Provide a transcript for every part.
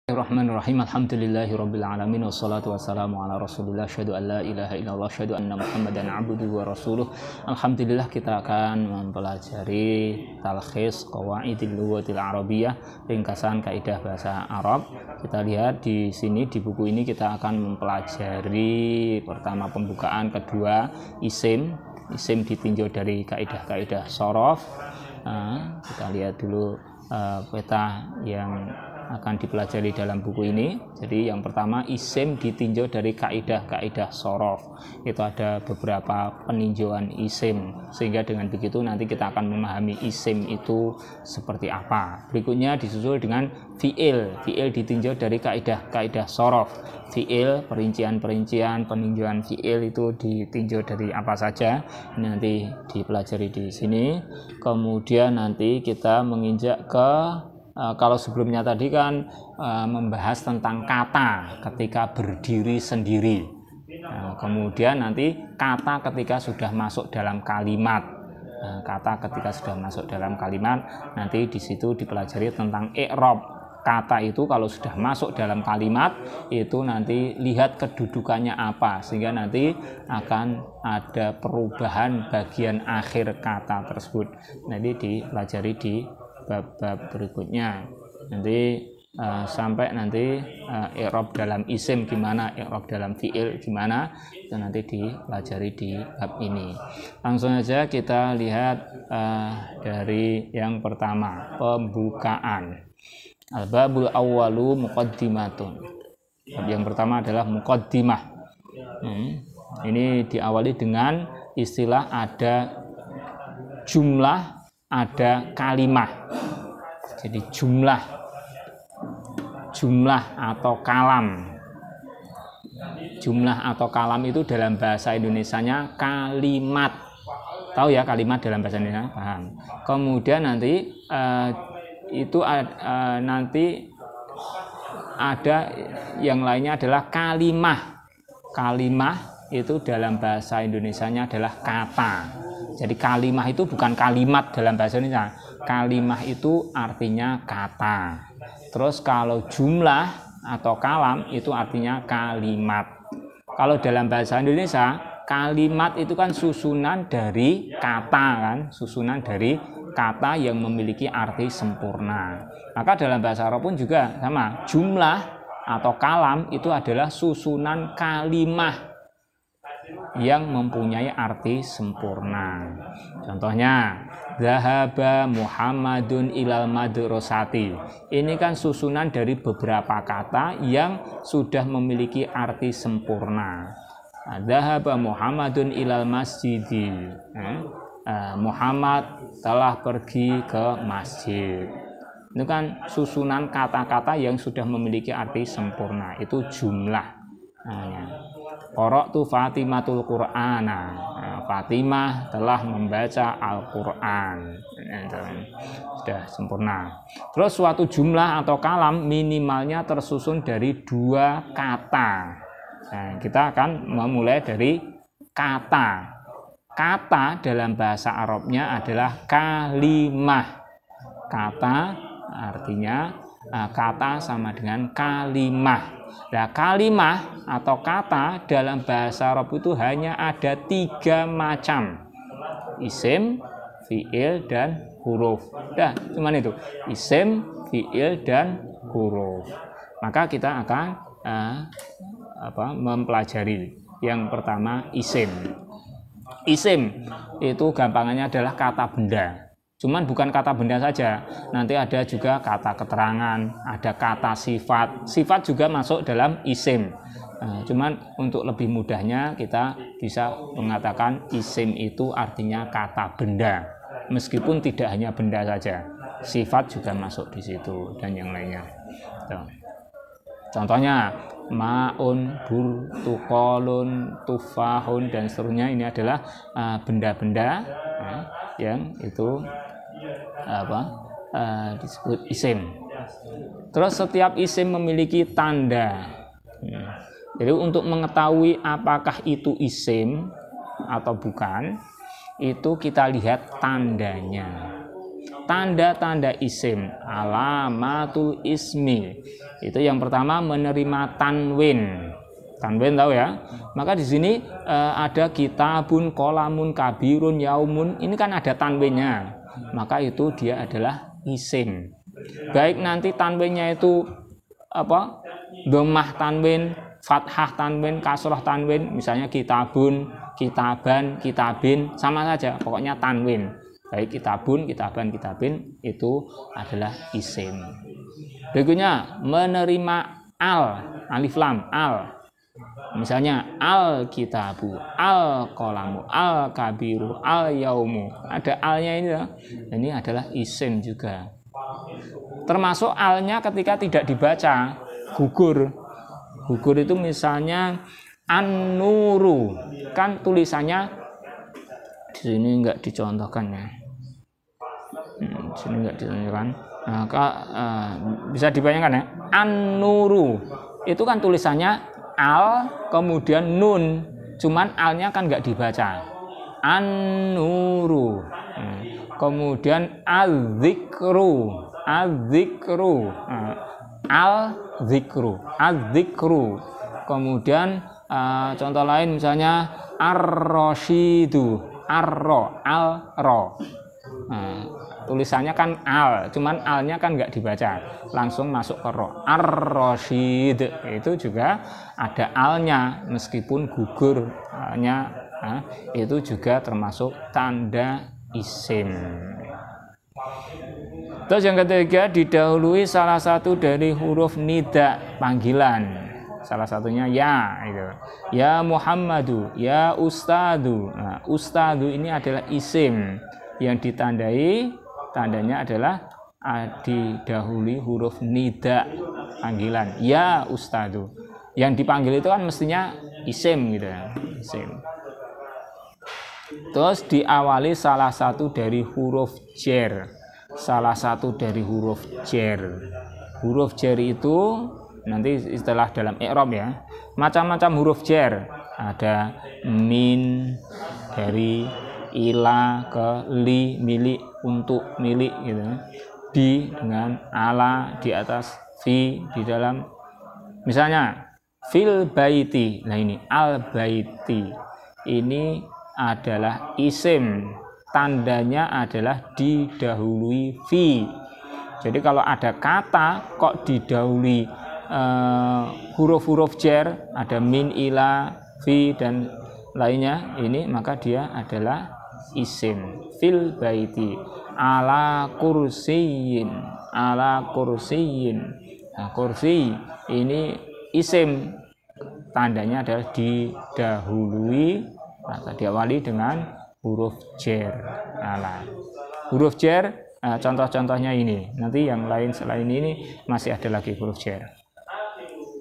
Bismillahirrahmanirrahim. Alhamdulillahirabbil alamin wassalatu wassalamu ala Rasulillah syahadu an la ilaha illallah syahadu anna Muhammadan abduhu wa rasuluh. Alhamdulillah kita akan mempelajari talkhis qawaidil lughatil arabiyyah, ringkasan kaidah bahasa Arab. Kita lihat di sini di buku ini kita akan mempelajari pertama pembukaan, kedua isim ditinjau dari kaidah-kaidah shorof. Kita lihat dulu peta yang akan dipelajari dalam buku ini. Jadi yang pertama, isim ditinjau dari kaidah-kaidah shorof. Itu ada beberapa peninjauan isim, sehingga dengan begitu nanti kita akan memahami isim itu seperti apa. Berikutnya disusul dengan fi'il ditinjau dari kaidah-kaidah shorof. Fi'il, perincian-perincian peninjauan fi'il itu ditinjau dari apa saja. Ini nanti dipelajari di sini. Kemudian nanti kita menginjak ke kalau sebelumnya tadi kan membahas tentang kata ketika berdiri sendiri. Kemudian nanti kata ketika sudah masuk dalam kalimat. Kata ketika sudah masuk dalam kalimat, nanti di situ dipelajari tentang i'rab. Kata itu kalau sudah masuk dalam kalimat itu nanti lihat kedudukannya apa, sehingga nanti akan ada perubahan bagian akhir kata tersebut. Nanti dipelajari di bab-bab berikutnya. Nanti sampai nanti i'rab dalam isim gimana, i'rab dalam fi'il gimana, itu nanti dipelajari di bab ini. Langsung aja kita lihat dari yang pertama, pembukaan. Al-babul awwalu muqaddimatun. Bab yang pertama adalah muqaddimah. Ini diawali dengan istilah ada jumlah, ada kalimah. Jadi jumlah atau kalam. Jumlah atau kalam itu dalam bahasa Indonesianya kalimat. Tahu ya kalimat dalam bahasa Indonesia? Paham. Kemudian nanti nanti ada yang lainnya adalah kalimah. Kalimah itu dalam bahasa Indonesianya adalah kata. Jadi kalimah itu bukan kalimat dalam bahasa Indonesia. Kalimah itu artinya kata. Terus kalau jumlah atau kalam itu artinya kalimat. Kalau dalam bahasa Indonesia, kalimat itu kan susunan dari kata kan, susunan dari kata yang memiliki arti sempurna. Maka dalam bahasa Arab pun juga sama. Jumlah atau kalam itu adalah susunan kalimah yang mempunyai arti sempurna. Contohnya, zahaba Muhammadun ilal madrasati. Ini kan susunan dari beberapa kata yang sudah memiliki arti sempurna. Zahaba Muhammadun ilal masjidi. Muhammad telah pergi ke masjid. Itu kan susunan kata-kata yang sudah memiliki arti sempurna. Itu jumlah. Qara'tu Fatimatul Qur'ana. Fatimah telah membaca Al-Qur'an. Sudah sempurna. Terus suatu jumlah atau kalam minimalnya tersusun dari dua kata. Kita akan memulai dari kata. Kata dalam bahasa Arabnya adalah kalimah. Kata artinya kata sama dengan kalimah. Nah, kalimah atau kata dalam bahasa Arab itu hanya ada 3 macam. Isim, fi'il, dan huruf. Nah, cuman itu. Isim, fi'il, dan huruf. Maka kita akan mempelajari. Yang pertama, isim. Isim itu gampangannya adalah kata benda. Cuman bukan kata benda saja, nanti ada juga kata keterangan, ada kata sifat. Sifat juga masuk dalam isim. Cuman untuk lebih mudahnya kita bisa mengatakan isim itu artinya kata benda. Meskipun tidak hanya benda saja, sifat juga masuk di situ dan yang lainnya. Contohnya ma'un, burtukolun, tufahun, dan seterusnya. Ini adalah benda-benda yang itu disebut isim. Terus setiap isim memiliki tanda. Jadi untuk mengetahui apakah itu isim atau bukan, itu kita lihat tandanya. tanda-tanda isim, alamatul ismi. Itu yang pertama menerima tanwin. Tanwin tahu ya? Maka di sini ada kitabun, kolamun, kabirun, yaumun. Ini kan ada tanwinnya. Maka itu dia adalah isim. Baik nanti tanwinnya itu apa? Dhammah tanwin, fathah tanwin, kasrah tanwin, misalnya kitabun, kitaban, kitabin, sama saja. Pokoknya tanwin. Baik kitabun, kitaban, kitabin itu adalah isim. Berikutnya menerima al, alif lam, al. Misalnya al kitabu, al kolamu, al kabiru, al yaumu. Ada alnya ini ya. Ini adalah isim juga. Termasuk alnya ketika tidak dibaca, gugur. Gugur itu misalnya an-nuru. Kan tulisannya di sini enggak dicontohkan ya. Di sini enggak dicontohkan. Nah, bisa dibayangkan ya. An-nuru. Itu kan tulisannya al kemudian nun, cuman alnya kan nggak dibaca. An-nuru. Kemudian al-zikru, al-zikru, al-zikru, al-zikru. Kemudian contoh lain misalnya ar-rasyidu, ar-ro, al-ro. Tulisannya kan al, cuman alnya kan nggak dibaca, langsung masuk ke ro. Ar-rasyid itu juga ada alnya, meskipun gugur alnya, itu juga termasuk tanda isim. Terus yang ketiga didahului salah satu dari huruf nida panggilan, salah satunya ya, itu. Ya Muhammadu, ya Ustadu. Nah, Ustadu ini adalah isim yang ditandai. Tandanya adalah didahului huruf nida panggilan. Ya Ustadu. Yang dipanggil itu kan mestinya isim gitu ya. Isim. Terus diawali salah satu dari huruf jer. Salah satu dari huruf jer. Huruf jer itu nanti istilah dalam i'rab ya. Macam-macam huruf jer. Ada min, dari, ila, ke, li, milik, untuk, milik gitu. Di dengan ala di atas, fi di dalam. Misalnya fil baiti. Nah ini al baiti. Ini adalah isim. Tandanya adalah didahului fi. Jadi kalau ada kata kok didahului huruf-huruf jer, ada min, ila, fi dan lainnya, ini maka dia adalah isim. Fil baiti, ala kursiyin, ala kursiyin. Nah, kursi ini isim, tandanya adalah didahului atau diawali dengan huruf jer, ala. Huruf jer, contoh-contohnya ini. Nanti yang lain selain ini masih ada lagi huruf jer.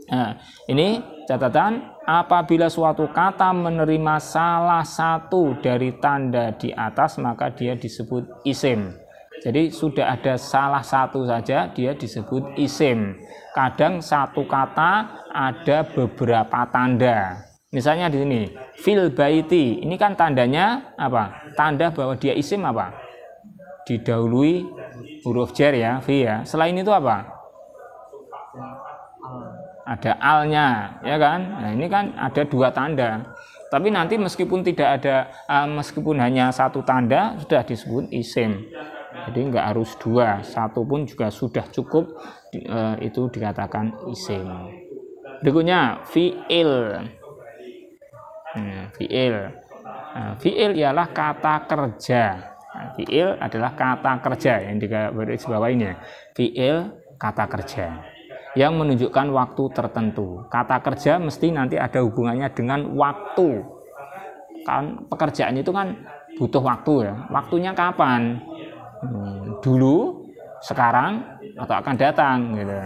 Nah, ini catatan, apabila suatu kata menerima salah satu dari tanda di atas maka dia disebut isim. Jadi sudah ada salah satu saja dia disebut isim. Kadang satu kata ada beberapa tanda. Misalnya di sini fil baiti, ini kan tandanya apa? Tanda bahwa dia isim apa? Didahului huruf jer ya, fi ya. Selain itu apa? Ada alnya, ya kan? Nah ini kan ada dua tanda. Tapi nanti meskipun tidak ada, meskipun hanya satu tanda sudah disebut isim. Jadi nggak harus dua, satu pun juga sudah cukup. Itu dikatakan isim. Berikutnya fi'il. Fi'il. Fi'il ialah kata kerja. Fi'il adalah kata kerja yang digaris bawah ini. Fi'il kata kerja yang menunjukkan waktu tertentu. Kata kerja mesti nanti ada hubungannya dengan waktu. Kan pekerjaan itu kan butuh waktu ya. Waktunya kapan? Dulu, sekarang, atau akan datang gitu.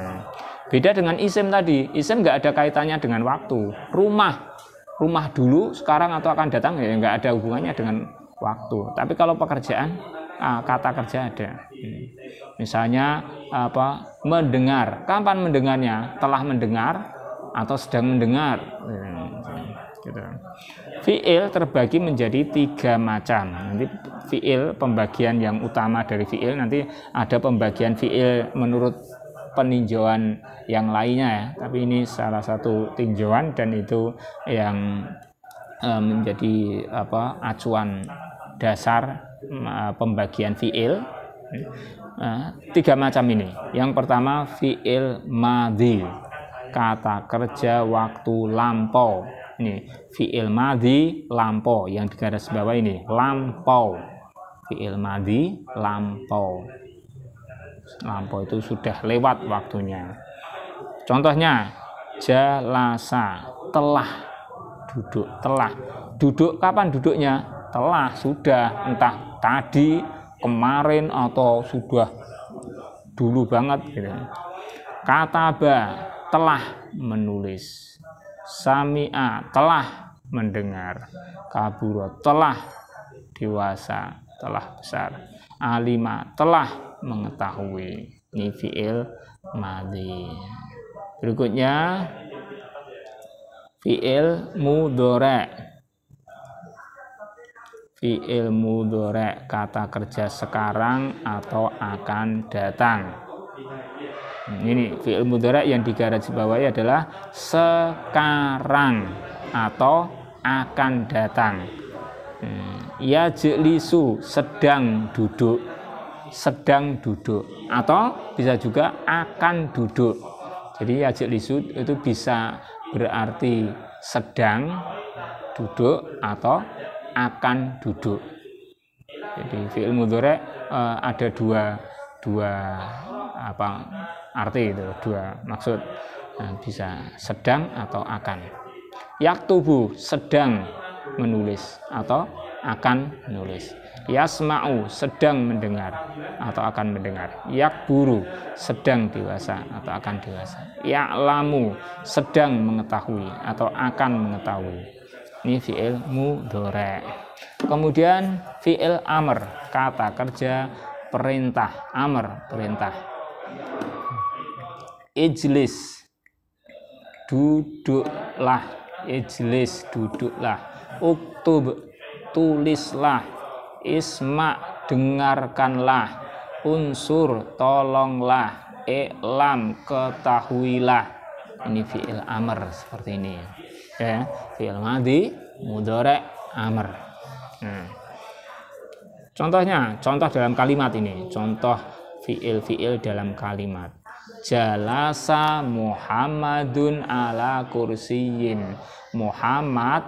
Beda dengan isim tadi. Isim nggak ada kaitannya dengan waktu. Rumah dulu, sekarang, atau akan datang ya nggak ada hubungannya dengan waktu. Tapi kalau pekerjaan, kata kerja ada. Misalnya apa? Mendengar. Kapan mendengarnya? Telah mendengar atau sedang mendengar. Gitu. Fi'il terbagi menjadi 3 macam. Nanti fiil, pembagian yang utama dari fiil. Nanti ada pembagian fiil menurut peninjauan yang lainnya ya. Tapi ini salah satu tinjauan dan itu yang menjadi acuan dasar pembagian fiil. Tiga macam ini. Yang pertama fiil madhi, kata kerja waktu lampau. Ini fiil madhi lampau, yang digaris bawah ini lampau. Fiil madhi lampau. Lampau itu sudah lewat waktunya. Contohnya jalasa, telah duduk. Telah duduk, kapan duduknya? Telah, sudah, entah tadi, kemarin, atau sudah dulu banget gitu. Kataba, telah menulis. Sami'a, telah mendengar. Kabura, telah dewasa, telah besar. Alima, telah mengetahui. Ini fiil madhi. Berikutnya fiil mudhari. Fiil mudhari, kata kerja sekarang atau akan datang. Ini fiil mudhari yang digaris bawahi adalah sekarang atau akan datang. Yajlisu, sedang duduk. Sedang duduk, atau bisa juga akan duduk. Jadi yajlisu itu bisa berarti sedang duduk atau akan duduk. Jadi fiil mudhari ada dua arti itu, dua maksud. Bisa sedang atau akan. Yaktubu, sedang menulis atau akan menulis. Yasma'u, sedang mendengar atau akan mendengar. Yakburu, sedang dewasa atau akan dewasa. Ya'lamu, sedang mengetahui atau akan mengetahui. Ini fiil mudhari. Kemudian fiil amr, kata kerja perintah. Amr, perintah. Ijlis, duduklah. Ijlis, duduklah. Uktub, tulislah. Isma, dengarkanlah. Unsur, tolonglah. I'lam, ketahuilah. Ini fiil amr seperti ini ya. Fiil madhi, mudhari, amr. Contoh dalam kalimat ini. Contoh fiil dalam kalimat. Jalasa Muhammadun ala kursiyin. Muhammad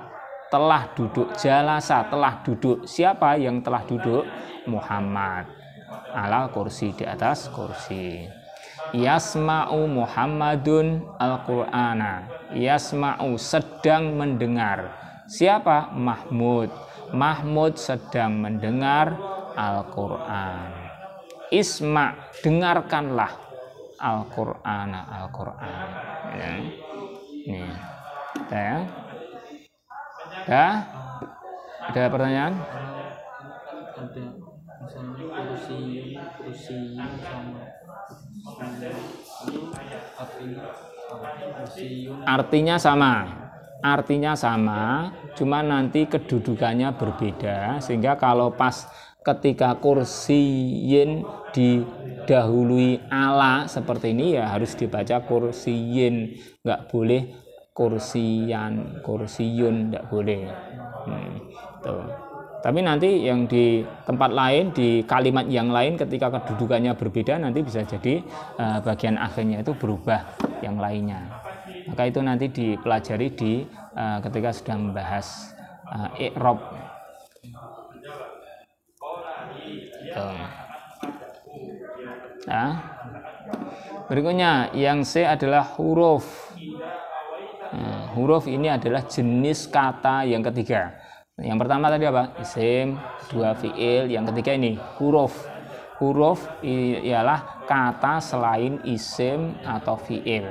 telah duduk. Jalasa, telah duduk. Siapa yang telah duduk? Muhammad. Ala kursi, di atas kursi. Yasma'u Muhammadun al-Qur'ana. Yasma'u, sedang mendengar. Siapa? Mahmud. Mahmud sedang mendengar Al-Qur'an. Isma, dengarkanlah Al-Qur'ana, Al-Qur'an. Ya. Ini. Ya. Ada pertanyaan? Ada misalnya kursi sama artinya sama, cuma nanti kedudukannya berbeda, sehingga kalau pas ketika kursiyin didahului ala seperti ini ya harus dibaca kursiyin, nggak boleh kursiyan, kursiyun, nggak boleh. Tuh. Tapi nanti yang di tempat lain, di kalimat yang lain ketika kedudukannya berbeda, nanti bisa jadi bagian akhirnya itu berubah yang lainnya. Maka itu nanti dipelajari di ketika sedang membahas i'rab. Nah, berikutnya yang C adalah huruf. Huruf ini adalah jenis kata yang ketiga. Yang pertama tadi apa? Isim, dua fiil. Yang ketiga ini huruf. Huruf ialah kata selain isim atau fiil.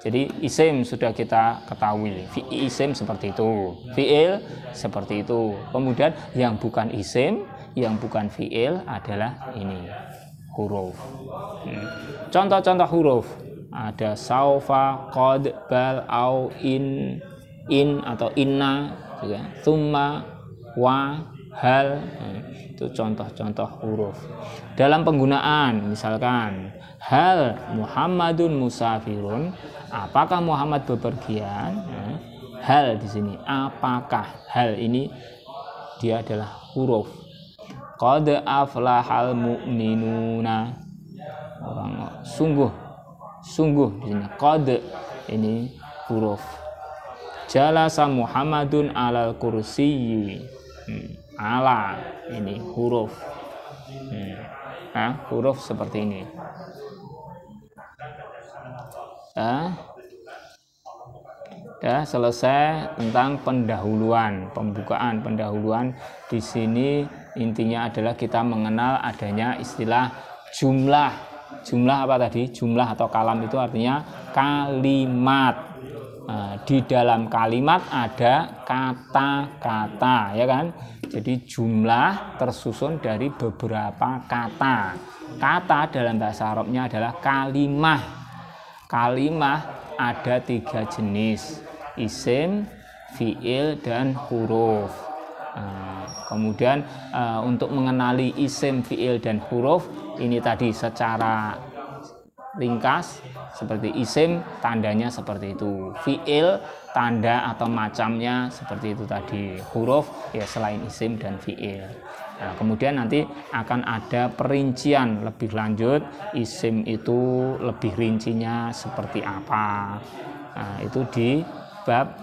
Jadi isim sudah kita ketahui, isim seperti itu, fiil seperti itu. Kemudian yang bukan isim, yang bukan fiil adalah ini, huruf. Contoh-contoh huruf ada saufa, qad, bal, au, in atau inna, juga thumma, wa, hal, itu contoh-contoh huruf. Dalam penggunaan misalkan hal Muhammadun musafirun, apakah Muhammad bepergian? Hal di sini apakah, hal ini dia adalah huruf. Qad aflahal mu'minuna, orang sungguh di sini qad ini huruf. Jalasa Muhammadun alal kursiyyi, ala ini huruf. Huruf seperti ini. Ya, selesai tentang pendahuluan, pembukaan pendahuluan. Di sini intinya adalah kita mengenal adanya istilah jumlah. Jumlah apa tadi? Jumlah atau kalam itu artinya kalimat. Di dalam kalimat ada kata-kata, ya kan? Jadi jumlah tersusun dari beberapa kata. Kata dalam bahasa Arabnya adalah kalimah. Kalimah ada 3 jenis: isim, fiil, dan huruf. Kemudian untuk mengenali isim, fiil, dan huruf ini tadi secara ringkas, seperti isim tandanya seperti itu, fiil tanda atau macamnya seperti itu tadi, huruf ya selain isim dan fiil. Kemudian nanti akan ada perincian lebih lanjut, isim itu lebih rincinya seperti apa. Itu di bab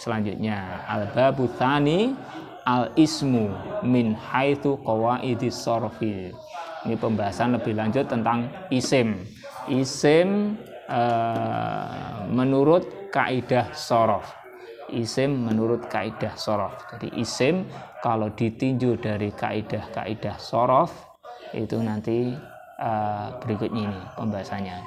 selanjutnya, al-babu tsani al-ismu min haitsu qawaidis sharfi. Ini pembahasan lebih lanjut tentang isim. Isim menurut kaidah shorof. Isim menurut kaidah shorof. Jadi isim kalau ditinjau dari kaidah shorof itu nanti berikutnya ini pembahasannya.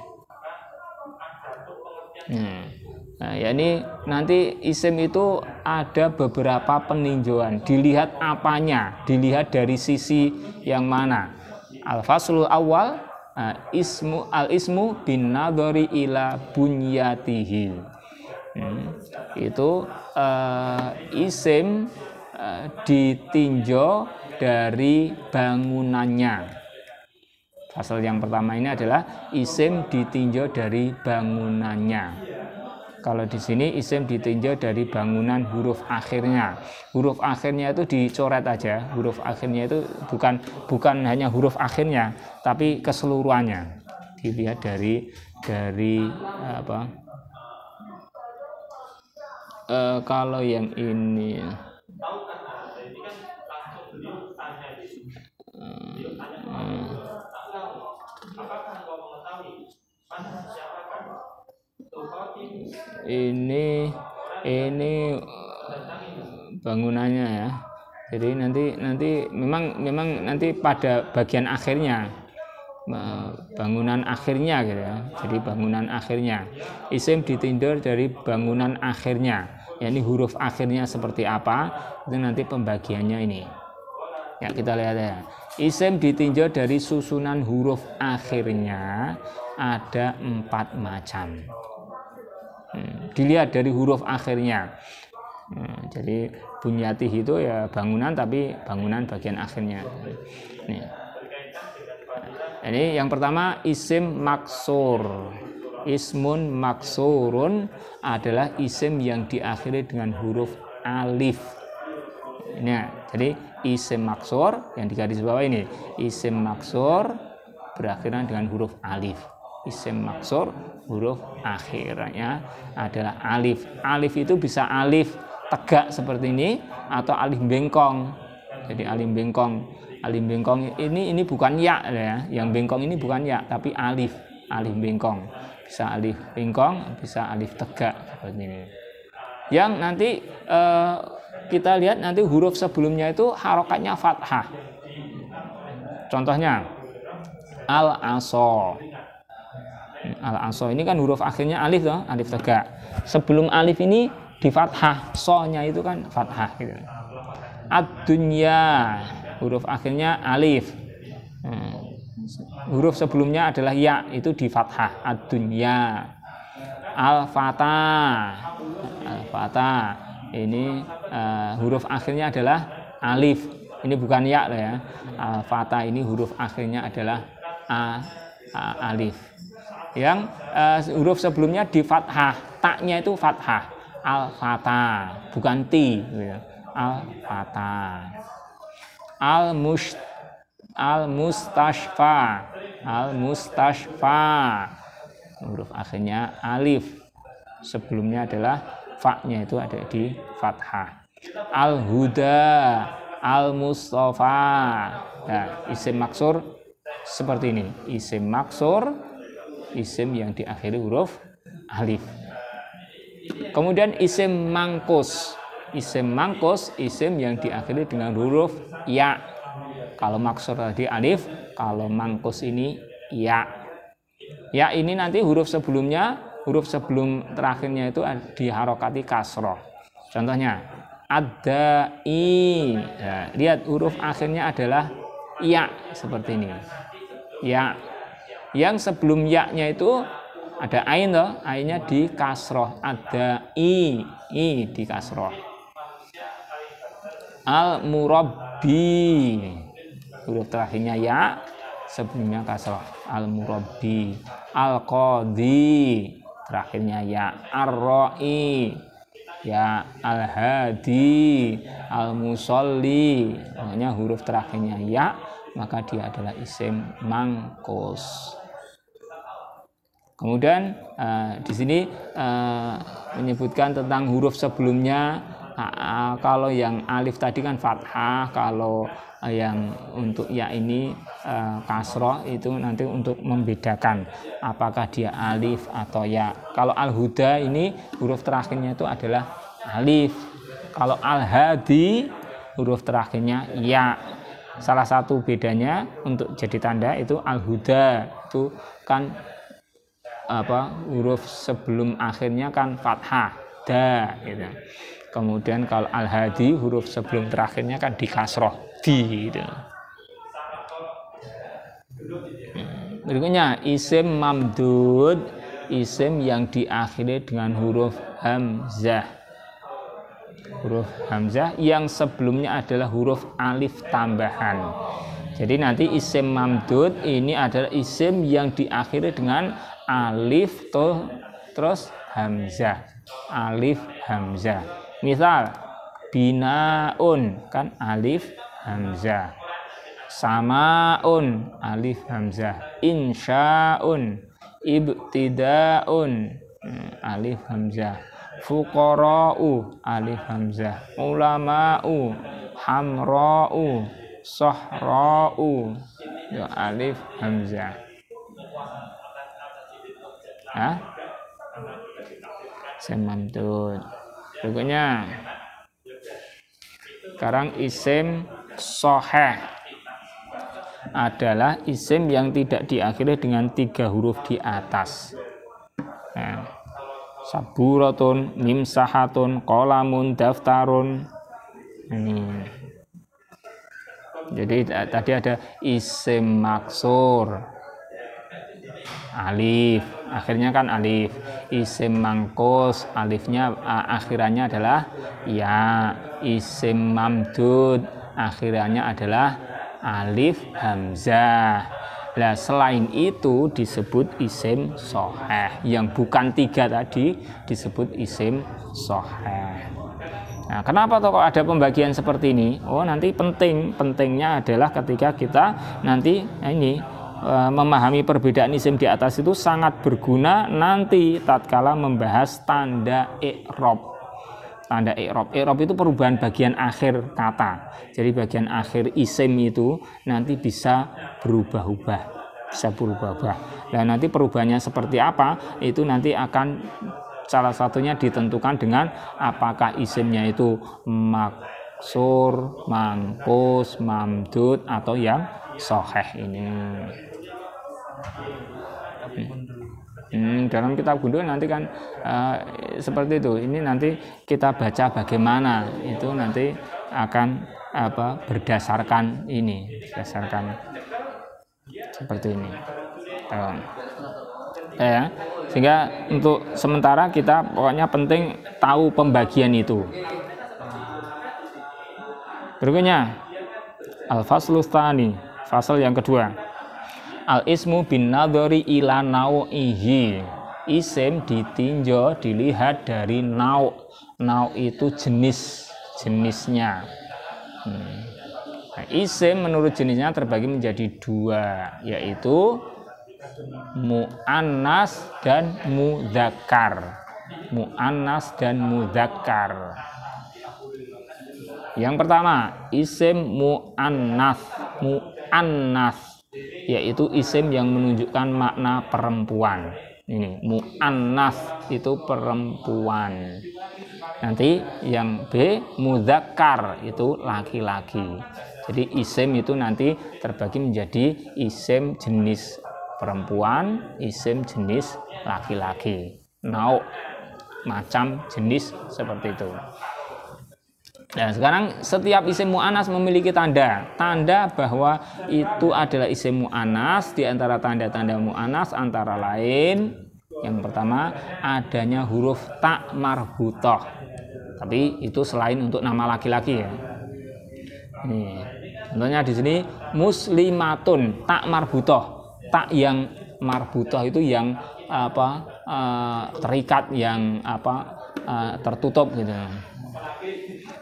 Nah, ya ini nanti isim itu ada beberapa peninjauan. Dilihat apanya, dilihat dari sisi yang mana. Al-faslul awal, al-ismu bin nadhari ila bunyatihi. Itu isim ditinjau dari bangunannya. Fasal yang pertama ini adalah isim ditinjau dari bangunannya. Kalau di sini isim ditinjau dari bangunan huruf akhirnya. Huruf akhirnya itu dicoret aja. Huruf akhirnya itu bukan hanya huruf akhirnya, tapi keseluruhannya. Dilihat dari apa? Kalau yang ini ini bangunannya ya. Jadi nanti memang nanti pada bagian akhirnya, bangunan akhirnya gitu ya. Jadi bangunan akhirnya isim ditinjau dari bangunan akhirnya, yakni huruf akhirnya seperti apa, itu nanti pembagiannya ini ya, kita lihat ya. Isim ditinjau dari susunan huruf akhirnya ada 4 macam. Dilihat dari huruf akhirnya. Jadi bunyatih itu ya bangunan, tapi bangunan bagian akhirnya. Ini yang pertama isim maksur. Ismun maksurun adalah isim yang diakhiri dengan huruf alif. Nah, jadi isim maksur yang digaris bawah ini, isim maksur berakhiran dengan huruf alif. Isim maksur huruf akhirnya adalah alif. Alif itu bisa alif tegak seperti ini atau alif bengkong. Jadi alif bengkong. Alif bengkong ini bukan ya ya. Yang bengkong ini bukan ya, tapi alif bengkong. Bisa alif bengkong, bisa alif tegak seperti ini. Yang nanti kita lihat nanti huruf sebelumnya itu harokatnya fathah. Contohnya al-aso. Al-aso ini kan huruf akhirnya alif toh, alif tegak. Sebelum alif ini di fathah, so-nya itu kan fathah gitu. Ad-dunya, huruf akhirnya alif. Huruf sebelumnya adalah ya, itu di fathah, ad-dunya. Al-fatah. Al-fatah ini huruf akhirnya adalah alif. Ini bukan ya loh ya. Al-Fatah ini huruf akhirnya adalah alif. Yang huruf sebelumnya di fathah, taknya itu fathah. Al-Fatah, bukan ti. Al-Fatah. Al-Mustashfa. Al-Mustashfa. Huruf akhirnya alif. Sebelumnya adalah fa-nya itu ada di fathah. Al-Huda, Al-Mustafa. Nah, isim maksur seperti ini. Isim maksur, isim yang diakhiri huruf alif. Kemudian isim mangkus. Isim mangkus, isim yang diakhiri dengan huruf ya. Kalau maksur tadi alif, kalau mangkus ini ya. Ya ini nanti huruf sebelumnya, huruf sebelum terakhirnya itu diharokati kasroh. Contohnya ad-da'i. Ya, lihat huruf akhirnya adalah ya seperti ini. Ya. Yang sebelum ya-nya itu ada ain toh, ainnya di kasroh. Ad-da'i, i di kasroh. Al-murabbi. Huruf terakhirnya ya, sebelumnya kasroh. Al-murabbi. Al-qadhi, terakhirnya ya. Ar-ra'i, ya. Al-hadi, al-musolli, maknanya huruf terakhirnya ya, maka dia adalah isim mangkus. Kemudian di sini menyebutkan tentang huruf sebelumnya. Kalau yang alif tadi kan fathah, kalau yang untuk ya ini kasroh, itu nanti untuk membedakan apakah dia alif atau ya. Kalau al-huda ini huruf terakhirnya itu adalah alif. Kalau al-hadi huruf terakhirnya ya. Salah satu bedanya untuk jadi tanda itu al-huda itu kan huruf sebelum akhirnya kan fathah da gitu. Kemudian kalau al-hadi huruf sebelum terakhirnya kan di kasroh di gitu. Berikutnya isim mamdud, isim yang diakhiri dengan huruf hamzah. Huruf hamzah yang sebelumnya adalah huruf alif tambahan. Jadi nanti isim mamdud ini adalah isim yang diakhiri dengan alif terus hamzah. Alif hamzah. Misal binaun kan alif hamzah. Samaun alif hamzah. Insya'un, ibtidaun alif hamzah. Fuqara'u alif hamzah. Ulama'u, hamra'u, sahra'u alif hamzah. Semamdud. Berikutnya sekarang isim soheh adalah isim yang tidak diakhiri dengan 3 huruf di atas. Saburatun, mimsahatun, qolamun, daftarun. Ini. Jadi tadi ada isim maksur alif, akhirnya kan alif. Isim mangkus, alifnya akhirannya adalah ya. Isim mamdud, akhirannya adalah alif hamzah. Nah, selain itu disebut isim soheh. Yang bukan 3 tadi disebut isim soheh. Nah, kenapa kok ada pembagian seperti ini? Oh, nanti pentingnya adalah ketika kita nanti memahami perbedaan isim di atas itu sangat berguna nanti tatkala membahas tanda i'rab. Tanda i'rab. I'rab itu perubahan bagian akhir kata. Jadi bagian akhir isim itu nanti bisa berubah-ubah. Nah, nanti perubahannya seperti apa? Itu nanti akan salah satunya ditentukan dengan apakah isimnya itu maksur, mangkus, mamdud atau yang soheh ini. Dalam kitab gundul nanti kan seperti itu. Ini nanti kita baca bagaimana itu nanti akan berdasarkan seperti ini. Sehingga untuk sementara kita pokoknya penting tahu pembagian itu. Berikutnya Al-faslu tsani, fasal yang kedua. Al-ismu bin nadhari ila nau'ihi. Isim ditinjau, dilihat dari nau'. Nau' itu jenisnya. Nah, isim menurut jenisnya terbagi menjadi dua, yaitu mu'annas dan mudzakkar. Mu'annas dan mudzakkar. Yang pertama, isim mu'annas. Mu'annas yaitu isim yang menunjukkan makna perempuan. Ini mu'annas itu perempuan. Nanti yang B mudzakkar itu laki-laki. Jadi isim itu nanti terbagi menjadi isim jenis perempuan, isim jenis laki-laki. Nau' macam jenis seperti itu. Dan sekarang setiap isim mu'annas memiliki tanda bahwa itu adalah isim mu'annas. Di antara tanda-tanda mu'annas antara lain, yang pertama adanya huruf ta marbutoh. Tapi itu selain untuk nama laki-laki ya. Nih, contohnya di sini muslimatun, tak marbutoh. Tak yang marbutoh itu yang terikat, yang tertutup gitu.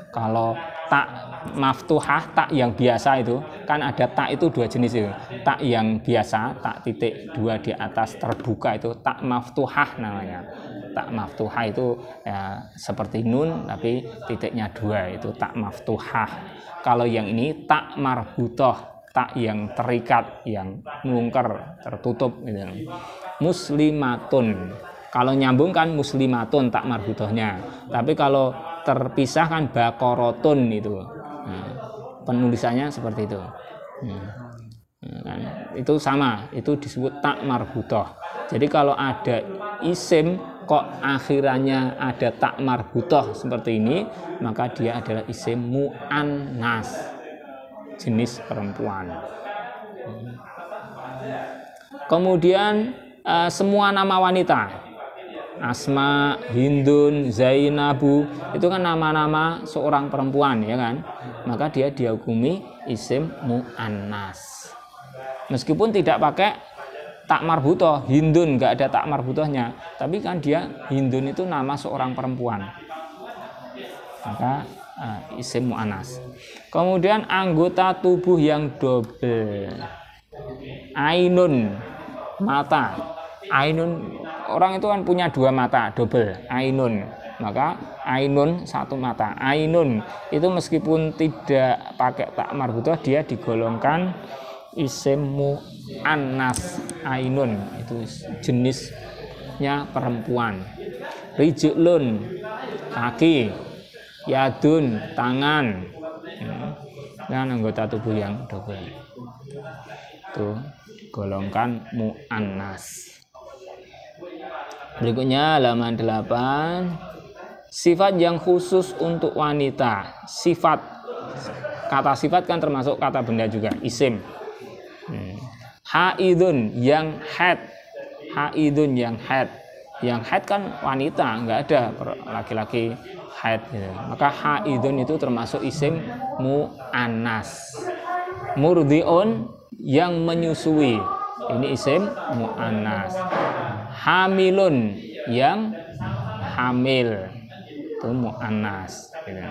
Kalau tak maftuhah, tak yang biasa itu kan ada tak itu dua jenis itu. Tak yang biasa, tak titik dua di atas terbuka itu tak maftuhah namanya. Tak maftuhah itu ya, seperti nun tapi titiknya dua, itu tak maftuhah. Kalau yang ini tak marbutoh, tak yang terikat, yang melungker, tertutup gitu. Muslimatun. Kalau nyambung kan muslimatun tak marbutohnya. Tapi kalau terpisah kan bakorotun itu. Nah, penulisannya seperti itu. Kan, itu sama, itu disebut tak marbutoh. Jadi kalau ada isim kok akhirannya ada tak marbutoh seperti ini, maka dia adalah isim mu'annas, jenis perempuan. Kemudian semua nama wanita, Asma, Hindun, Zainabu, itu kan nama-nama seorang perempuan ya kan, maka dia dihukumi isim mu'annas. Meskipun tidak pakai tak marbutoh, Hindun nggak ada tak marbutohnya, tapi kan dia Hindun itu nama seorang perempuan, maka isim mu'annas. Kemudian anggota tubuh yang double, ainun, mata. Ainun, orang itu kan punya dua mata, double, ainun. Maka ainun satu mata. Ainun itu meskipun tidak pakai tak marbutoh, dia digolongkan isim mu'annas. Ainun itu jenisnya perempuan. Rijlun kaki, yadun tangan. Dan anggota tubuh yang double itu golongkan mu'annas. Berikutnya halaman 8. Sifat yang khusus untuk wanita. Sifat, kata sifat kan termasuk kata benda juga, isim. Haidun yang haid. Haidun yang haid. Yang haid kan wanita, nggak ada laki-laki haid gitu. Maka haidun itu termasuk isim mu'annas. Murdiun yang menyusui, ini isim mu'annas. Hamilun yang hamil, itu mu'annas gitu.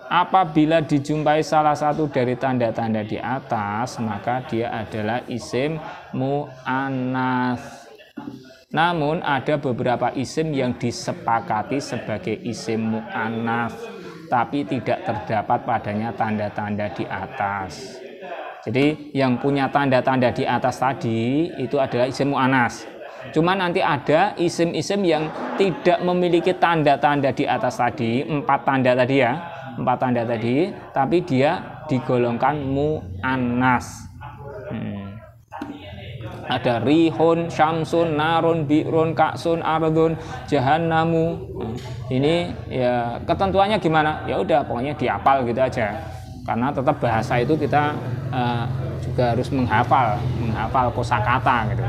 Apabila dijumpai salah satu dari tanda-tanda di atas, maka dia adalah isim mu'annas. Namun ada beberapa isim yang disepakati sebagai isim mu'annas, tapi tidak terdapat padanya tanda-tanda di atas. Jadi yang punya tanda-tanda di atas tadi itu adalah isim mu'annas. Cuma nanti ada isim-isim yang tidak memiliki tanda-tanda di atas tadi, 4 tanda tadi ya, 4 tanda tadi, tapi dia digolongkan mu'annas. Ada rihun, syamsun, narun, bi'run, ka'sun, ardun, jahannamu. Ini ya ketentuannya gimana? Ya udah pokoknya dihafal gitu aja. Karena tetap bahasa itu kita juga harus menghafal kosakata gitu.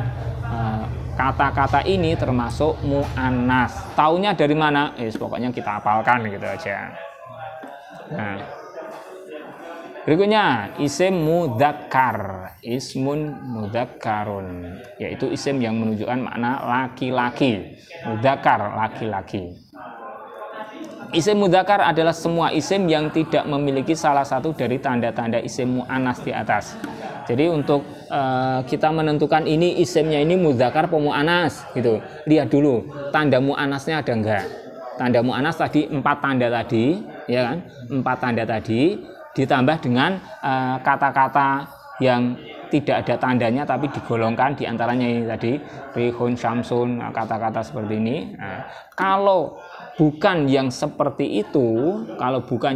kata-kata ini termasuk mu'annas. Taunya dari mana? Pokoknya kita hafalkan gitu aja. Nah, berikutnya isim mudzakkar, ismun mudzakkarun, yaitu isim yang menunjukkan makna laki-laki. Mudzakkar, laki-laki. Isim mudzakkar adalah semua isim yang tidak memiliki salah satu dari tanda-tanda isim mu'annas di atas. Jadi untuk kita menentukan ini isimnya ini mudzakkar atau mu'annas gitu, lihat dulu tanda mu'annasnya ada enggak. Tanda mu'annas tadi 4 tanda tadi, ya kan? 4 tanda tadi ditambah dengan kata-kata yang tidak ada tandanya tapi digolongkan, diantaranya ini tadi rihun, syamsun, kata-kata seperti ini. Nah, kalau bukan yang seperti itu, kalau bukan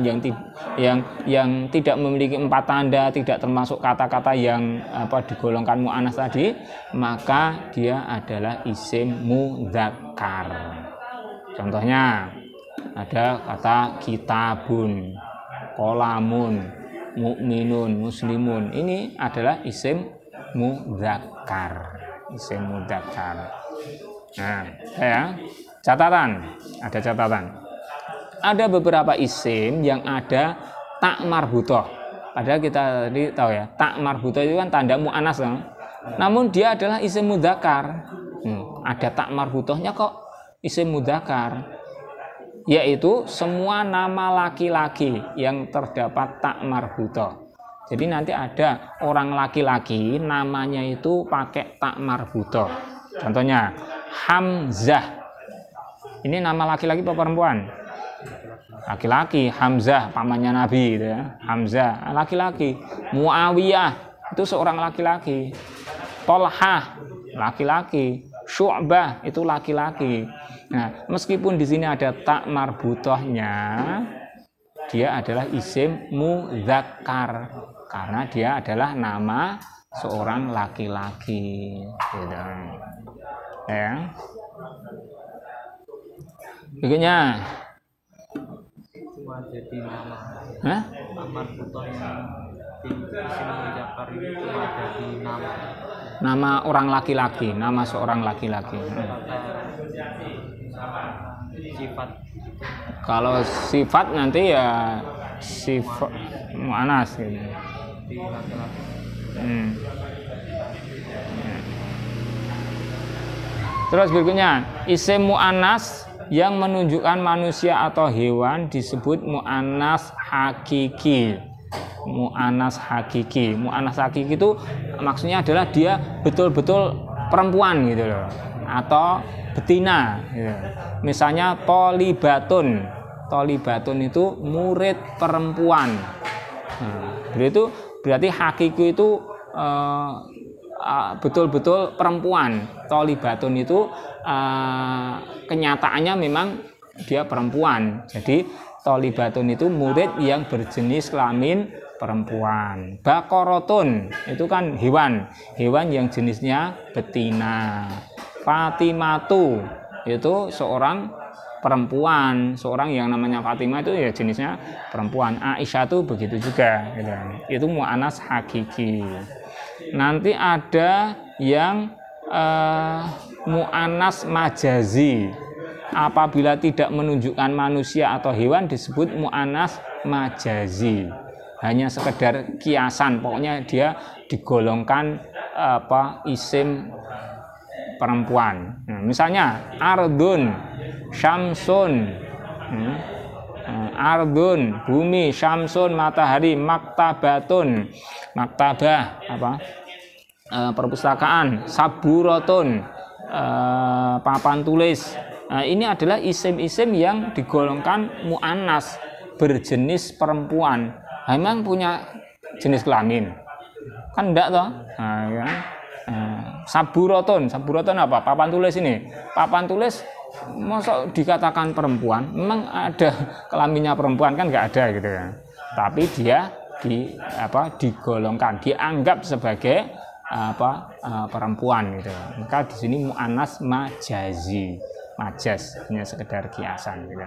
yang tidak memiliki 4 tanda, tidak termasuk kata-kata yang digolongkan mu'annas tadi, maka dia adalah isim mudzakkar. Contohnya ada kata kitabun, qolamun, mukminun, muslimun. Ini adalah isim mudzakkar, isim mudzakkar. Nah, ya. Ada catatan. Ada beberapa isim yang ada tak marbutoh. Padahal kita tadi tahu ya, tak marbutoh itu kan tanda mu'annas kan? Namun dia adalah isim mudzakkar. Ada tak marbutohnya kok isim mudzakkar, yaitu semua nama laki-laki yang terdapat tak marbutoh. Jadi nanti ada orang laki-laki namanya itu pakai tak marbutoh. Contohnya Hamzah. Ini nama laki-laki atau perempuan? Laki-laki. Hamzah pamannya Nabi gitu ya. Hamzah laki-laki. Muawiyah itu seorang laki-laki. Tolhah laki-laki. Syu'bah itu laki-laki. Nah, meskipun di sini ada tak marbutohnya, dia adalah isim mudzakkar karena dia adalah nama seorang laki-laki gitu. Ya. Berikutnya jadi nama. Hah? Marbutoh yang di isim mudzakkar itu ada di nama. Nama orang laki-laki, nama seorang laki-laki. Sifat. Kalau sifat nanti ya sifat mu'annas gitu. Di laki-laki. Terus berikutnya isim mu'annas yang menunjukkan manusia atau hewan disebut mu'annas hakiki. Mu'annas hakiki. Mu'annas hakiki itu maksudnya adalah dia betul-betul perempuan gitu loh, atau betina gitu. Misalnya tolibatun. Tolibatun itu murid perempuan. Berarti hakiki itu betul-betul perempuan. Tolibatun itu kenyataannya memang dia perempuan. Jadi tolibatun itu murid yang berjenis kelamin perempuan. Bakorotun itu kan hewan yang jenisnya betina. Fatimatu itu seorang perempuan, seorang yang namanya Fatimah itu ya jenisnya perempuan. Aisyah itu begitu juga gitu. Itu mu'annas hakiki. Nanti ada yang mu'annas majazi. Apabila tidak menunjukkan manusia atau hewan disebut mu'annas majazi. Hanya sekedar kiasan, pokoknya dia digolongkan isim perempuan. Nah, misalnya ardun, syamsun, ardun bumi, syamsun matahari, maktabatun, maktabah perpustakaan, saburatun papan tulis. Nah, ini adalah isim-isim yang digolongkan mu'annas, berjenis perempuan. Memang punya jenis kelamin? Kan enggak toh? Nah, ya. Saburatun apa? Papan tulis ini. Papan tulis masa dikatakan perempuan? Memang ada kelaminnya perempuan kan enggak ada gitu ya. Tapi dia digolongkan, dianggap sebagai perempuan gitu. Maka di sini mu'annas majazi. Majaz hanya sekedar kiasan gitu.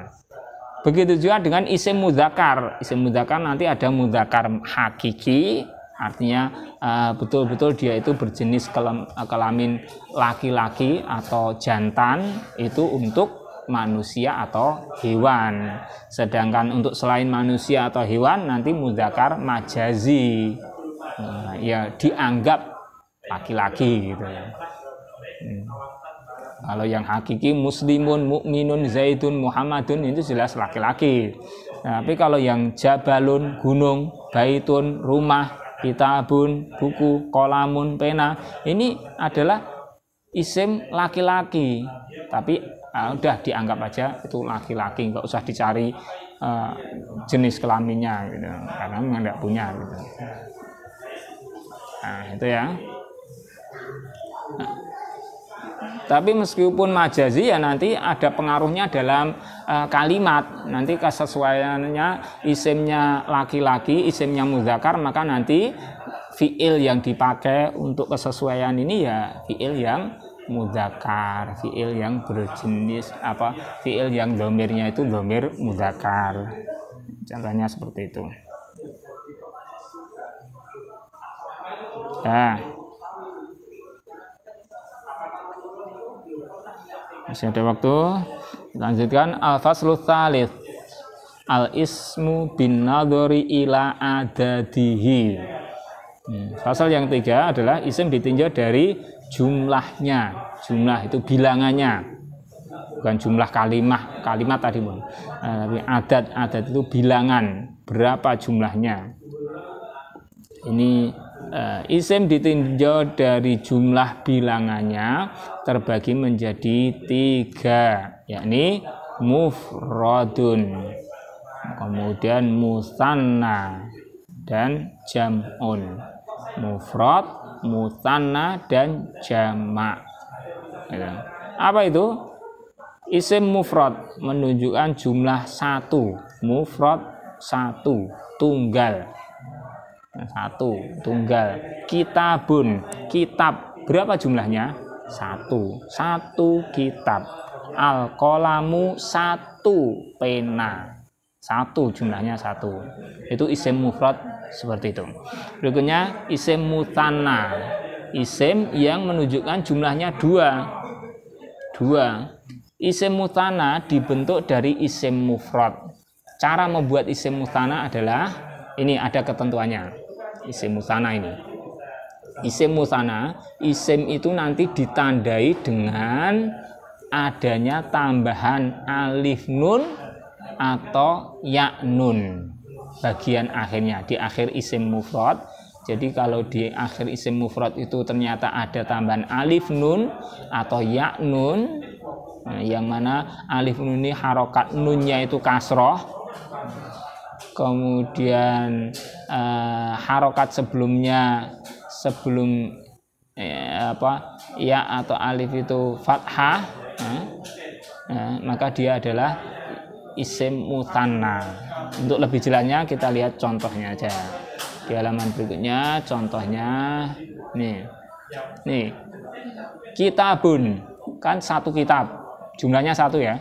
Begitu juga dengan isim mudzakkar. Isim mudzakkar nanti ada mudzakkar hakiki, Artinya betul-betul dia itu berjenis kelamin laki-laki atau jantan itu untuk manusia atau hewan. Sedangkan untuk selain manusia atau hewan nanti mudzakar majazi. Ya dianggap laki-laki gitu ya. Kalau yang hakiki muslimun, mukminun, zaidun, muhammadun itu jelas laki-laki. Tapi kalau yang jabalun, gunung, baitun, rumah, kitabun, buku, kolamun, pena, ini adalah isim laki-laki. Tapi udah dianggap aja itu laki-laki, nggak usah dicari jenis kelaminnya gitu. Karena memang nggak punya gitu. Nah itu ya. Tapi meskipun majazi ya nanti ada pengaruhnya dalam kalimat. Nanti kesesuaiannya isimnya laki-laki, isimnya mudzakar, maka nanti fiil yang dipakai untuk kesesuaian ini ya fiil yang mudzakar, fiil yang berjenis fiil yang dhomirnya itu dhamir mudzakar. Contohnya seperti itu. Nah, masih ada waktu. Lanjutkan al-faslu tsalits. Al-ismu bin nadhari ila adadihi. Fasal yang 3 adalah isim ditinjau dari jumlahnya. Jumlah itu bilangannya. Bukan jumlah kalimat tadi, tapi adat itu bilangan, berapa jumlahnya. Ini isim ditinjau dari jumlah bilangannya terbagi menjadi 3, yakni mufradun, kemudian musanna dan jam'un. Mufrad, musanna dan jamak. Apa itu? Isim mufrad menunjukkan jumlah 1, mufrad 1, tunggal. 1, tunggal. Kitabun, kitab, berapa jumlahnya? 1 kitab. Al-qalamu 1 pena. 1 jumlahnya 1. Itu isim mufrad seperti itu. Berikutnya isim mutanna, isim yang menunjukkan jumlahnya 2. Isim mutanna dibentuk dari isim mufrad. Cara membuat isim mutanna adalah ini, ada ketentuannya. Isim musanna ini. Isim musanna, isim itu nanti ditandai dengan adanya tambahan alif nun atau ya nun bagian akhirnya di akhir isim mufrad. Jadi kalau di akhir isim mufrad itu ternyata ada tambahan alif nun atau ya nun, yang mana alif nun ini harokat nunnya itu kasroh, kemudian harokat sebelum ya atau alif itu fathah, maka dia adalah isim mutanna. Untuk lebih jelasnya kita lihat contohnya aja di halaman berikutnya. Contohnya nih kitabun, kan 1 kitab, jumlahnya 1 ya,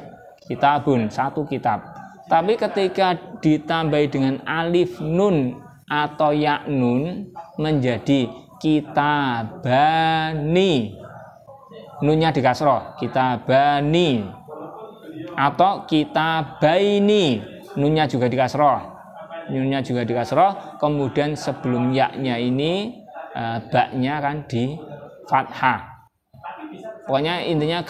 kitabun 1 kitab. Tapi ketika ditambahi dengan alif nun atau ya nun menjadi kitabani, nunnya dikasroh, kitabani, atau kitabaini, nunnya juga dikasroh, kemudian sebelum ya-nya ini baknya kan di fathah. Pokoknya intinya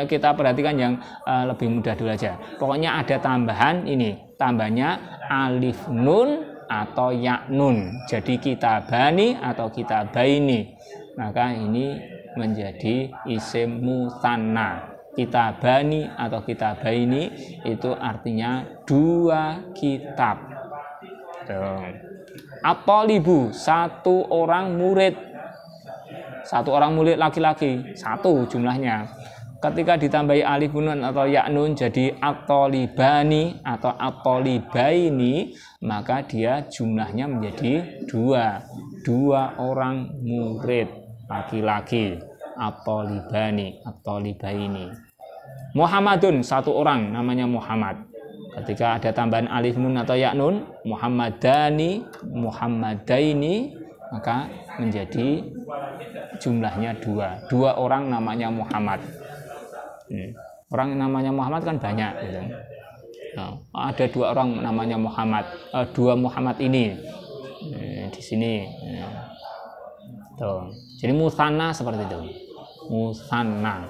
kita perhatikan yang lebih mudah dulu aja. Pokoknya ada tambahan ini, tambahnya alif nun atau ya nun. Jadi kitabani atau kitabaini. Maka ini menjadi isim musanna. Kitabani atau kitabaini itu artinya 2 kitab. At-thalibu, 1 orang murid. 1 orang murid laki-laki, 1 jumlahnya. Ketika ditambahi alif nun atau ya nun jadi at-thalibani atau at-thalibaini, maka dia jumlahnya menjadi 2 orang murid laki-laki. At-thalibani, at-thalibaini. Muhammadun, 1 orang namanya Muhammad. Ketika ada tambahan alif nun atau ya nun, Muhammadani, Muhammadaini, maka menjadi jumlahnya 2. 2 orang namanya Muhammad. Orang namanya Muhammad kan banyak gitu. Nah, ada 2 orang namanya Muhammad, 2 Muhammad ini di sini. Tuh. Jadi musanna seperti itu. Musanna,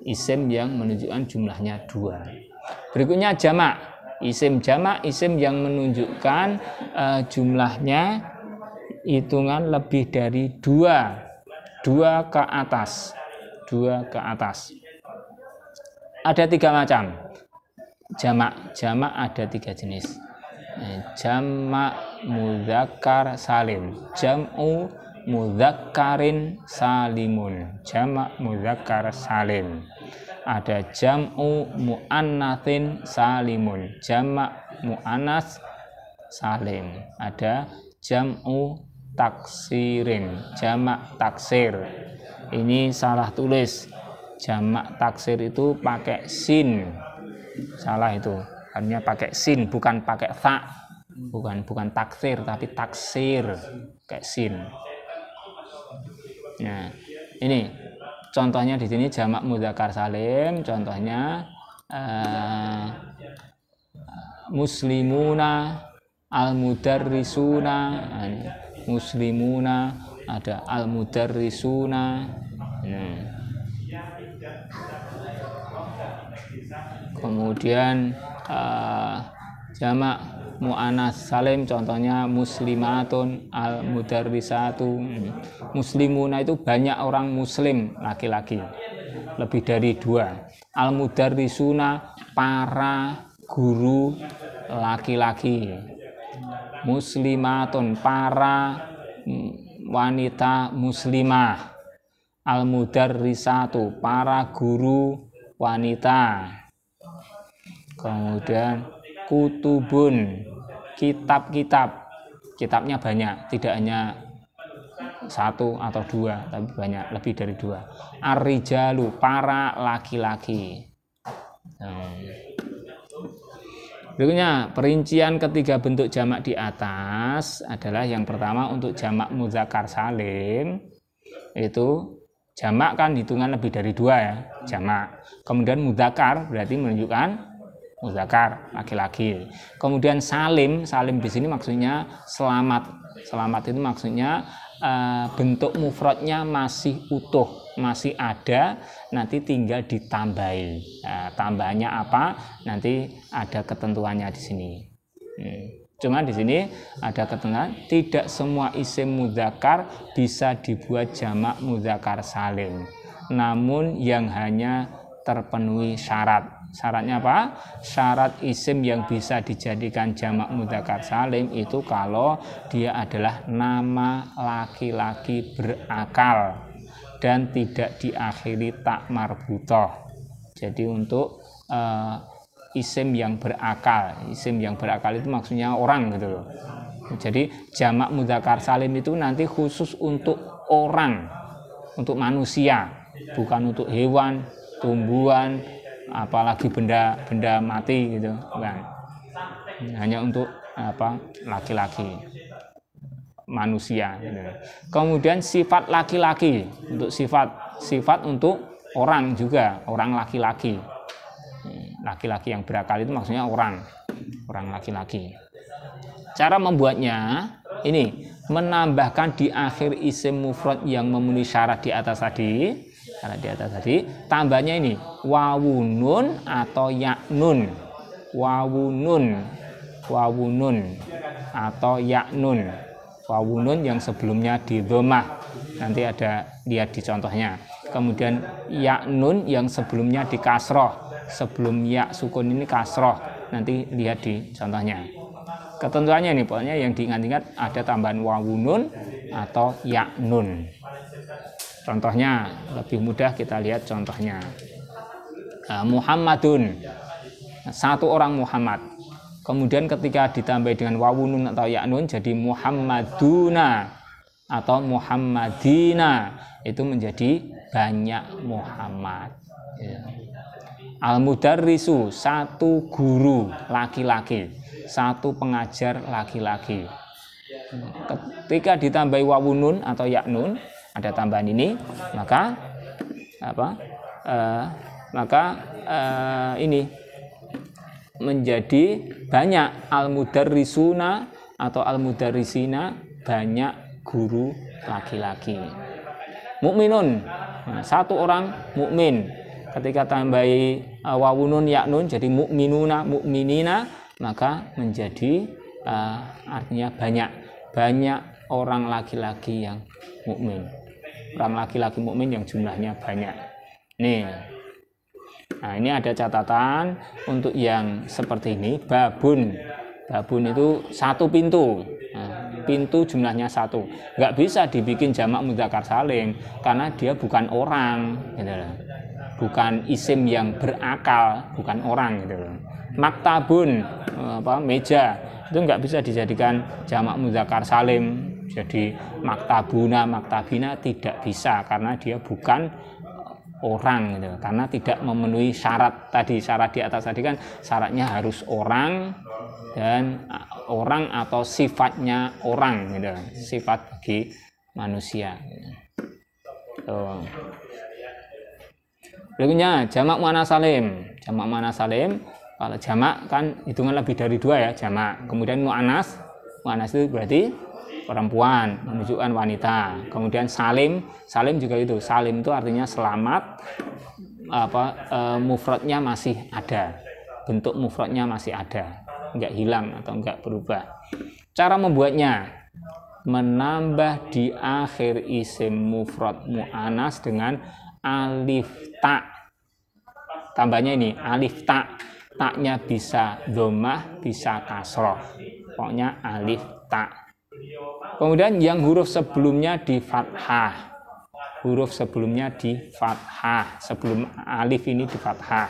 isim yang menunjukkan jumlahnya 2. Berikutnya jamak. Isim jamak, isim yang menunjukkan jumlahnya hitungan lebih dari 2 ke atas. 2 ke atas. Ada 3 macam. Jamak ada 3 jenis. Jamak mudzakkar salim, jam'u mudzakkarin salimun, jamak mudzakkar salim. Ada jam'u muannatsin salimun, jamak muannas salim. Ada jam'u taksirin, jamak taksir. Ini salah tulis. Jamak taksir itu pakai sin. Salah itu. Artinya pakai sin, bukan pakai ta. Bukan taksir tapi taksir. Kayak sin. Nah, ini contohnya di sini jamak mudzakkar salim. Contohnya muslimuna, al-mudarrisuna. Muslimuna, ada al-mudarrisuna. Kemudian jamak muannas salim, contohnya muslimatun, al-mudarrisatu. Muslimuna itu banyak orang muslim laki-laki, lebih dari 2. Al-mudarrisuna, para guru laki-laki. Muslimatun, para wanita muslimah. Al-mudarrisatu, para guru wanita. Kemudian kutubun, kitab-kitab. Kitabnya banyak, tidak hanya 1 atau 2, tapi banyak, lebih dari 2. Ar-rijalu, para laki-laki. Berikutnya, perincian ketiga bentuk jamak di atas adalah yang pertama untuk jamak mudzakkar salim. Itu jamak kan hitungan lebih dari 2 ya, jamak. Kemudian mudzakkar berarti menunjukkan mudzakkar laki-laki. Kemudian salim di sini maksudnya selamat. Selamat itu maksudnya bentuk mufradnya masih utuh, masih ada, nanti tinggal ditambahi. Tambahannya apa? Nanti ada ketentuannya di sini. Cuma di sini ada ketentuan, tidak semua isim mudzakkar bisa dibuat jamak mudzakkar salim. Namun yang hanya terpenuhi syarat. Syaratnya apa? Syarat isim yang bisa dijadikan jamak mudzakkar salim itu kalau dia adalah nama laki-laki berakal dan tidak diakhiri tak marbutoh. Jadi untuk isim yang berakal itu maksudnya orang gitu loh. Jadi jamak mudzakkar salim itu nanti khusus untuk orang, untuk manusia, bukan untuk hewan, tumbuhan, apalagi benda mati gitu, bukan. Hanya untuk laki-laki, manusia gitu. Kemudian sifat laki-laki, untuk sifat untuk orang juga, orang laki-laki. Laki-laki yang berakal itu maksudnya orang laki-laki. Cara membuatnya ini, menambahkan di akhir isim mufrad yang memenuhi syarat di atas tadi. Tambahnya ini wawunun atau yaknun. Wawunun atau yaknun. Wawunun yang sebelumnya di dhammah, nanti ada lihat di contohnya. Kemudian yaknun yang sebelumnya di kasroh, sebelum ya sukun ini kasroh, nanti lihat di contohnya. Ketentuannya ini pokoknya yang diingat-ingat ada tambahan wawunun atau yaknun. Contohnya lebih mudah, kita lihat contohnya. Muhammadun, 1 orang Muhammad. Kemudian ketika ditambah dengan wawunun atau yaknun jadi Muhammaduna atau Muhammadina, itu menjadi banyak Muhammad. Al-mudarrisu, 1 guru laki-laki, 1 pengajar laki-laki. Ketika ditambahi wawu nun atau ya nun, ada tambahan ini, maka ini menjadi banyak al-mudarrisuna atau al-mudarrisina, banyak guru laki-laki. Mukminun, satu orang mukmin. Ketika tambahi wawu nun ya nun jadi mukminuna mukminina, maka menjadi artinya banyak orang laki-laki yang mukmin. Orang laki-laki mukmin yang jumlahnya banyak. Nih. Nah, ini ada catatan untuk yang seperti ini. Babun itu satu pintu. Nah, pintu jumlahnya satu. Nggak bisa dibikin jamak mudzakkar salim karena dia bukan orang, gitu loh. Bukan isim yang berakal, bukan orang, gitu loh. Maktabun, meja, itu nggak bisa dijadikan jamak mudzakkar salim. Jadi maktabuna, maktabina tidak bisa karena dia bukan orang, gitu. Karena tidak memenuhi syarat tadi. Syarat di atas tadi kan syaratnya harus orang dan orang atau sifatnya orang, gitu. Sifat bagi manusia, gitu. Berikutnya jamak muannats salim. Jamak muannats salim, kalau jamak kan hitungan lebih dari 2 ya, jamak. Kemudian muannats itu berarti perempuan, menunjukkan wanita. Kemudian salim juga itu. Salim itu artinya selamat. Mufradnya masih ada. Bentuk mufradnya masih ada, enggak hilang atau enggak berubah. Cara membuatnya, menambah di akhir isim mufrad muannats dengan alif ta. Tambahnya ini alif ta. Taknya bisa dhammah, bisa kasroh. Pokoknya alif ta. Kemudian yang huruf sebelumnya di fathah. Huruf sebelumnya di fathah. Sebelum alif ini di fathah.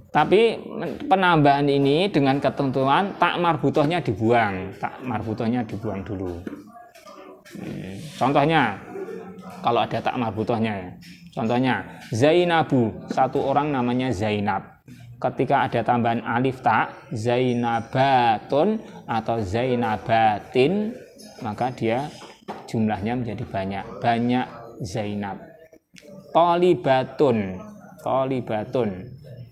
Tapi penambahan ini dengan ketentuan tak marbutohnya dibuang. Tak marbutohnya dibuang dulu. Contohnya, kalau ada tak marbutohnya ya. Contohnya, Zainabu, satu orang namanya Zainab. Ketika ada tambahan alif ta, Zainabatun atau Zainabatin, maka dia jumlahnya menjadi banyak Zainab. Thalibatun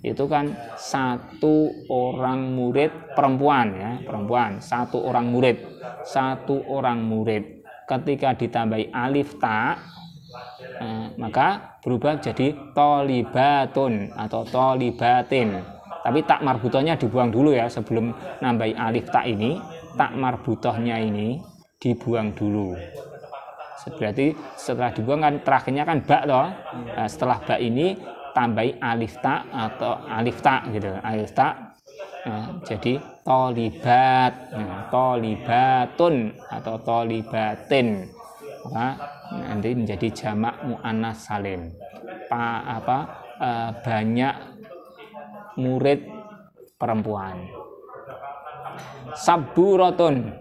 itu kan satu orang murid perempuan ya, satu orang murid. Ketika ditambahi alif ta, maka berubah jadi thalibatun atau thalibatin. Tapi tak marbutohnya dibuang dulu ya, sebelum nambahi alif ta ini, tak marbutohnya ini dibuang dulu. Berarti setelah dibuang kan terakhirnya kan ba toh. Nah, setelah ba ini tambahi alif ta atau alif ta gitu. Alif ta jadi thalibat, thalibatun atau thalibatin. Nanti menjadi jamak muannats salim. Banyak murid perempuan. Saburatun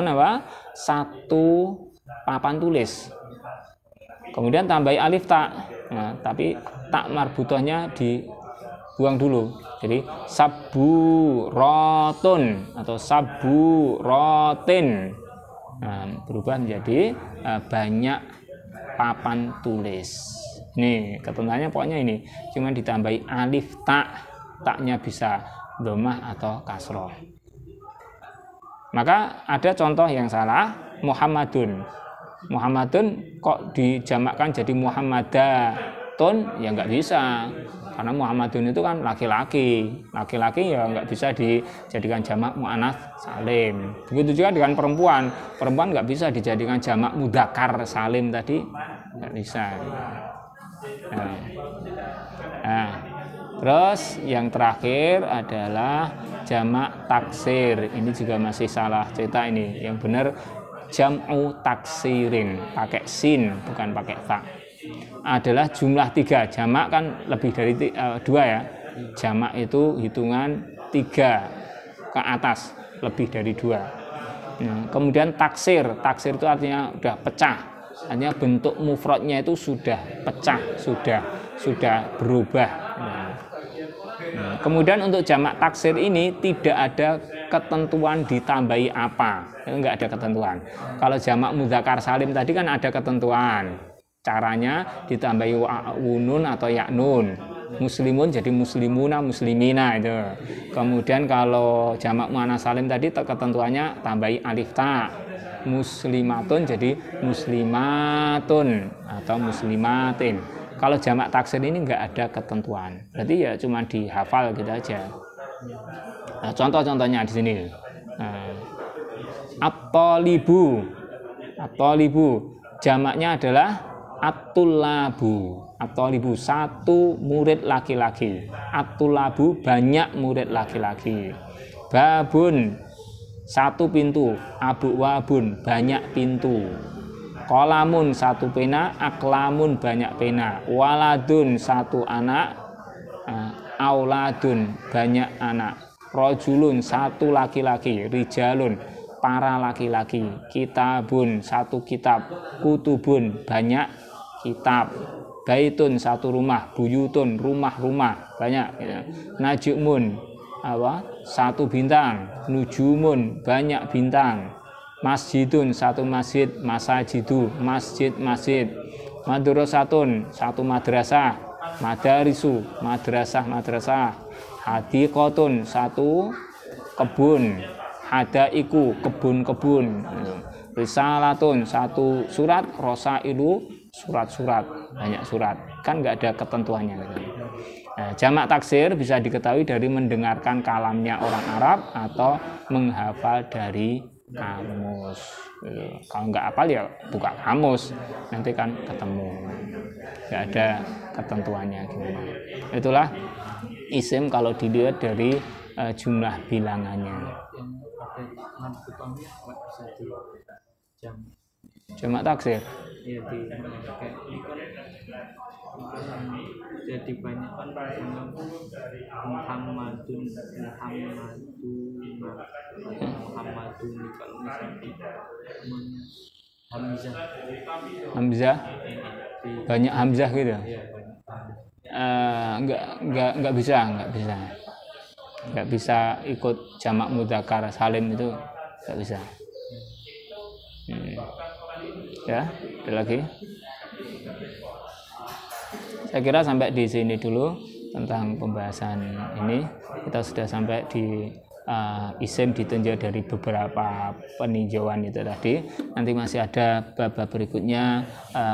apa? Satu papan tulis. Kemudian tambahi alif ta. Nah, tapi tak marbutohnya dibuang dulu. Jadi saburatun atau saburatin. Nah, berubah menjadi banyak papan tulis. Nih, ketentuannya pokoknya ini. Cuma ditambahi alif ta. Taknya bisa dhammah atau kasroh. Maka ada contoh yang salah, Muhammadun kok dijamakkan jadi Muhammadatun, ya nggak bisa. Karena Muhammadun itu kan laki-laki ya nggak bisa dijadikan jamak muannats salim. Begitu juga dengan perempuan nggak bisa dijadikan jamak mudzakkar salim tadi, nggak bisa. Nah, terus yang terakhir adalah jamak taksir. Ini juga masih salah cetak ini. Yang benar jam'u taksirin, pakai sin bukan pakai ta. Adalah jumlah 3. Jamak kan lebih dari 2 ya. Jamak itu hitungan 3 ke atas, lebih dari 2. Nah, kemudian taksir itu artinya sudah pecah. Artinya bentuk mufradnya itu sudah pecah, sudah berubah. Nah, Kemudian untuk jamak taksir ini tidak ada ketentuan ditambahi apa, enggak ada ketentuan. Kalau jamak mudzakkar salim tadi kan ada ketentuan. Caranya ditambahi wunun atau yaknun. Muslimun jadi muslimuna, muslimina itu. Kemudian kalau jamak muannats salim tadi ketentuannya tambahi alif ta. Muslimatun jadi muslimatun atau muslimatin. Kalau jamak taksir ini enggak ada ketentuan. Berarti ya cuma dihafal gitu aja. Nah, contoh-contohnya di sini. At-thalibu. At-thalibu jamaknya adalah at-tullabu. At-thalibu satu murid laki-laki. At-tullabu banyak murid laki-laki. Babun satu pintu, abwabun banyak pintu. Qalamun satu pena, aklamun banyak pena. Waladun satu anak, auladun banyak anak. Rojulun satu laki-laki, rijalun para laki-laki. Kitabun satu kitab, kutubun banyak kitab. Baitun satu rumah, buyutun rumah-rumah banyak. Najmun satu bintang, nujumun banyak bintang, masjidun satu masjid, masajidu masjid-masjid, madrasatun satu madrasah, madarisu madrasah-madrasah, hadiqatun satu kebun, hadaiku kebun-kebun, risalatun satu surat, rosailu surat-surat, banyak surat. Kan nggak ada ketentuannya. Nah, jamak taksir bisa diketahui dari mendengarkan kalamnya orang Arab atau menghafal dari kamus. Kalau nggak hafal ya buka kamus, nanti kan ketemu. Nggak ada ketentuannya gimana. Itulah isim kalau dilihat dari jumlah bilangannya. Jamak taksir. Ya jadi banyak kan Muhammadun kalau misalnya Hamzah banyak Hamzah gitu. Nggak bisa ikut jamak mudzakkar salim itu nggak bisa. Ya, ada lagi. Saya kira sampai di sini dulu tentang pembahasan ini. Kita sudah sampai di isim ditinjau dari beberapa peninjauan itu tadi. Nanti masih ada bab berikutnya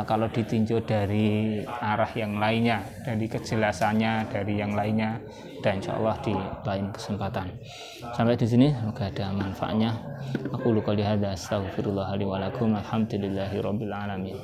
kalau ditinjau dari arah yang lainnya, dari kejelasannya dari yang lainnya, dan insya Allah di lain kesempatan. Sampai di sini semoga ada manfaatnya. Aku qouli hadza astaghfirullah li wa lakum. Alhamdulillahirabbil alamin.